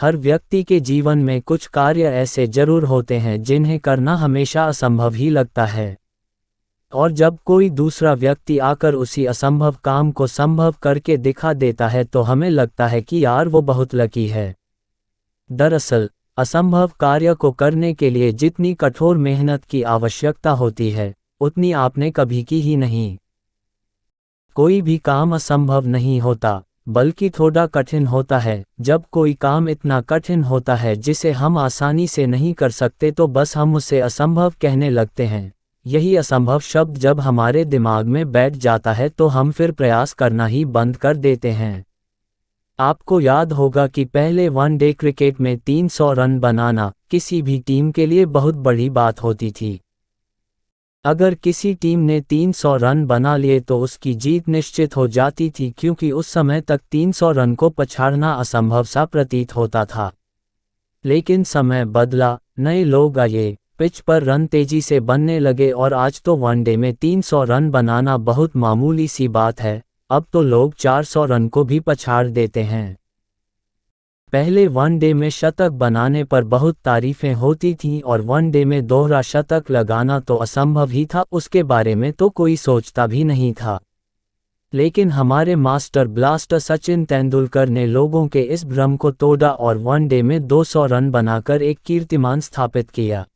हर व्यक्ति के जीवन में कुछ कार्य ऐसे जरूर होते हैं जिन्हें करना हमेशा असंभव ही लगता है, और जब कोई दूसरा व्यक्ति आकर उसी असंभव काम को संभव करके दिखा देता है तो हमें लगता है कि यार वो बहुत लकी है। दरअसल असंभव कार्य को करने के लिए जितनी कठोर मेहनत की आवश्यकता होती है उतनी आपने कभी की ही नहीं। कोई भी काम असंभव नहीं होता, बल्कि थोड़ा कठिन होता है। जब कोई काम इतना कठिन होता है जिसे हम आसानी से नहीं कर सकते तो बस हम उसे असंभव कहने लगते हैं। यही असंभव शब्द जब हमारे दिमाग में बैठ जाता है तो हम फिर प्रयास करना ही बंद कर देते हैं। आपको याद होगा कि पहले वनडे क्रिकेट में 300 रन बनाना किसी भी टीम के लिए बहुत बड़ी बात होती थी। अगर किसी टीम ने 300 रन बना लिए तो उसकी जीत निश्चित हो जाती थी, क्योंकि उस समय तक 300 रन को पछाड़ना असंभव सा प्रतीत होता था। लेकिन समय बदला, नए लोग आए, पिच पर रन तेजी से बनने लगे और आज तो वनडे में 300 रन बनाना बहुत मामूली सी बात है। अब तो लोग 400 रन को भी पछाड़ देते हैं। पहले वनडे में शतक बनाने पर बहुत तारीफें होती थीं और वनडे में दोहरा शतक लगाना तो असंभव ही था, उसके बारे में तो कोई सोचता भी नहीं था। लेकिन हमारे मास्टर ब्लास्टर सचिन तेंदुलकर ने लोगों के इस भ्रम को तोड़ा और वनडे में 200 रन बनाकर एक कीर्तिमान स्थापित किया।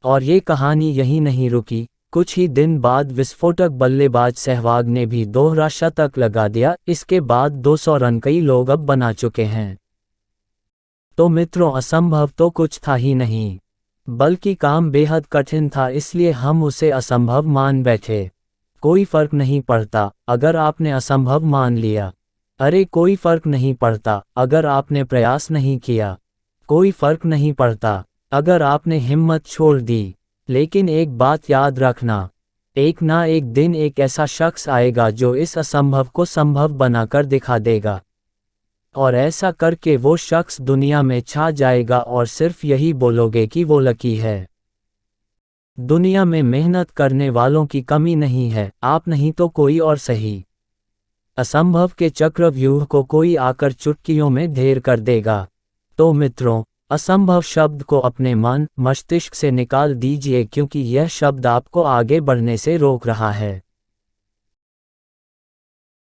और ये कहानी यहीं नहीं रुकी। कुछ ही दिन बाद विस्फोटक बल्लेबाज सहवाग ने भी दोहरा शतक लगा दिया। इसके बाद 200 रन कई लोग अब बना चुके हैं। तो मित्रों, असंभव तो कुछ था ही नहीं, बल्कि काम बेहद कठिन था, इसलिए हम उसे असंभव मान बैठे। कोई फर्क नहीं पड़ता अगर आपने असंभव मान लिया। अरे कोई फर्क नहीं पड़ता अगर आपने प्रयास नहीं किया। कोई फर्क नहीं पड़ता अगर आपने हिम्मत छोड़ दी। लेकिन एक बात याद रखना, एक ना एक दिन एक ऐसा शख्स आएगा जो इस असंभव को संभव बनाकर दिखा देगा, और ऐसा करके वो शख्स दुनिया में छा जाएगा और सिर्फ यही बोलोगे कि वो लकी है। दुनिया में मेहनत करने वालों की कमी नहीं है, आप नहीं तो कोई और सही। असंभव के चक्रव्यूह को कोई आकर चुटकियों में ढेर कर देगा। तो मित्रों, असंभव शब्द को अपने मन मस्तिष्क से निकाल दीजिए, क्योंकि यह शब्द आपको आगे बढ़ने से रोक रहा है।